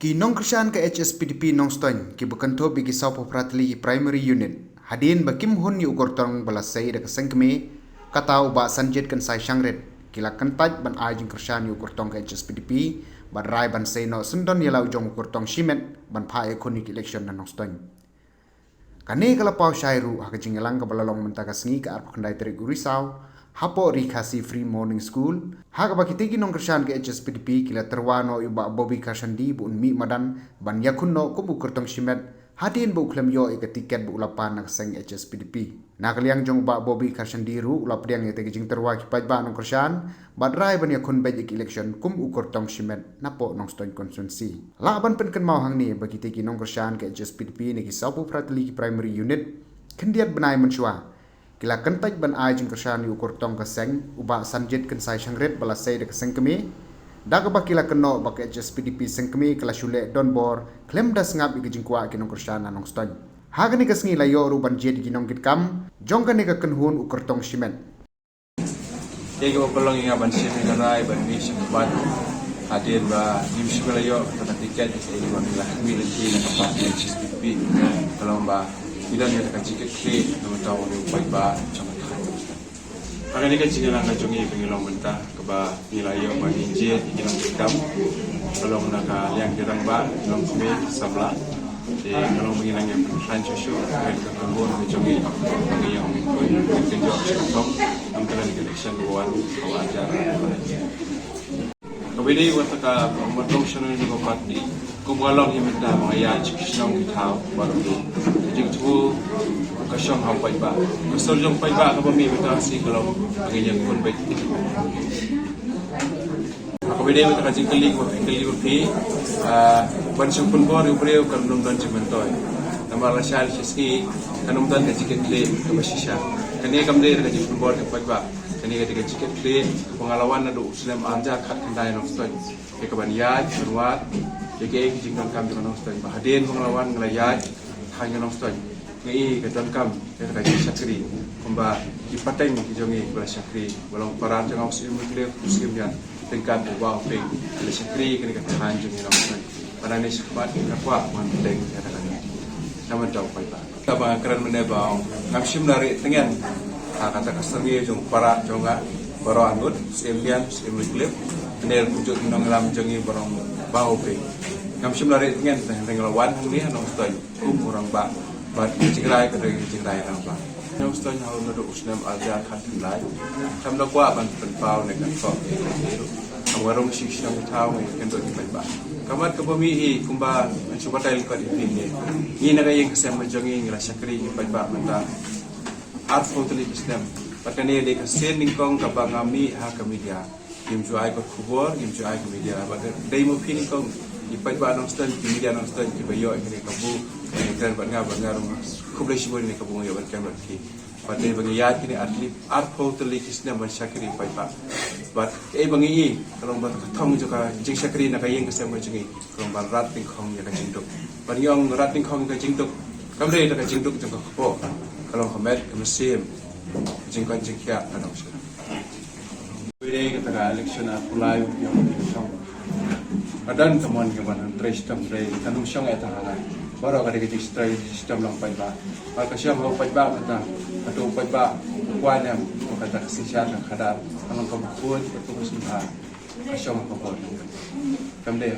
Ki nong kerjaan ke HSPDP nong stoin ki bekanto bigi saupo pratli primary unit hadin bakim hun yu gortong balasai de kesengkme kata uba sanjet kan sai shangret kila kentaj ban ajing kerjaan yu gortong ke HSPDP ban rai ban sei no sundon yalau jong gortong shimet ban pha ikonik election na nong stoin kane kala pau shairu hakajing elang ka balalong mentaka sngi ka arp khandai teri gurisau hapo rikasi free morning school haga bakitegi nong kerjaan ke HSPDP kila terwano iba Bobby Karsandi bu mi madan ban yakunno kubu kertong shimet hadin bu klem yo ika tiket bu ulapan nak seng HSPDP nakaliang jong ba Bobby Karsandi ru ulap diang ite gijing terwa ki pajba nong kerjaan badrai ban yakun bejik election kum u kertong shimet napo nong stoin konstituensi laban penken mau hang ni bakitegi nong kerjaan ke HSPDP ni ki sapu pratli primary unit kendiat benai mensua kila kentaj ban ajing kerjaan yu kortong ke seng uba sanjit ken sai shangret balasai de keseng kemi daga bakila keno bak HSPDP seng kemi kala shule donbor klem das ngap igijing kwa kinong kerjaan anong ston hagani kesngi layo ru ban jet ginong kit kam jongkane ka kenhun u kortong shimen ego pelong inga ban shimen rai ban mi shikban hadir ba dim shugalayo tata tiket ini ban la miliki na kapat HSPDP kalau ba idan ya kaciket ke nama tahu ni upai ba cuma tak. Akan ni kecil lang kajongi pengilong mentah keba nilai yang banjir ikilang hitam kalau nak liang dirang ba long kumi sabla kalau mengilang yang rancu show kan kebun kajongi yang mengenjok shotong antara ni election baru kau ajar. Kebiri waktu ka mendong channel ni kau parti kau balong yang mentah mengaya cikisong hitau baru tu. Jingtu kasong hampai ba kasol jong pai ba ka bami beta si kalau pengen kun baik aku beda beta kajing keli ko pi ban sung pun bor yu breu kan dum dan cimentoy nama rasal siski kanum dan ka jiket le ka basisha kani kam de ka jing pun bor ka pai ba kani ka jiket le pengalaman na do uslam anja khat kandai no stoy ke ka ban ya ruat ke jing kan kam no stoy ba haden pengalaman ngelayat hanya nong stoy ngai ketan kam kata syakri kumba ipateng kijongi bala syakri walau paran jang usim mukle usim yan tingkat wa peng ala syakri kini kata hanjung nong stoy pada ni sebat kakwa man teng kata kata nama jauh pai ba taba keran menebau ngamsim dari tengen kata kasangi jong para jonga baro anut sembian semukle ner pujuk nong lam jongi barong bau peng ngamsim dari tengen tengelawan ni nong stoy orang ba but cingrai kada cingrai nang ba nong stoy hau nado usnam alja khat lai tham da kwa ban penpau ne kan ko awarong siksham thau ne kan do ni ba kamat ka bami hi kumba subatai ko di pinne ni na kayeng kasem majongi ngila sakri ni ba mata art totally usnam patane de ka sen ning kong ka bangami ha kamedia kim ju ai ko khubor kim ju ai kamedia ba dei mo phin kong ipai ba nong stoy media nong stoy ki bayo ni kabu dan bangar kublai shibor ni kabu yo ban kamera ki pate bagi yat kini atlet art totally kisna ban shakri pai pa but bangi kalau ban thong joka jing shakri na kayeng ka sem jingi kalau ban rat ting khong ya ka jingduk ban yong rat ting khong ka jingduk kamre ta ka jingduk jong ka po kalau khamet kemsim jingkan jingkya anong sha bide ka ta election a pulai yo adan teman ke mana tristam re kanung syong eta hala baru kada ke sistem lang pai ba ka syong ho pai ba kata atu pai ba kwan yang kata kesihatan kada kanung ka bukun betul semua ka syong ka bo kamde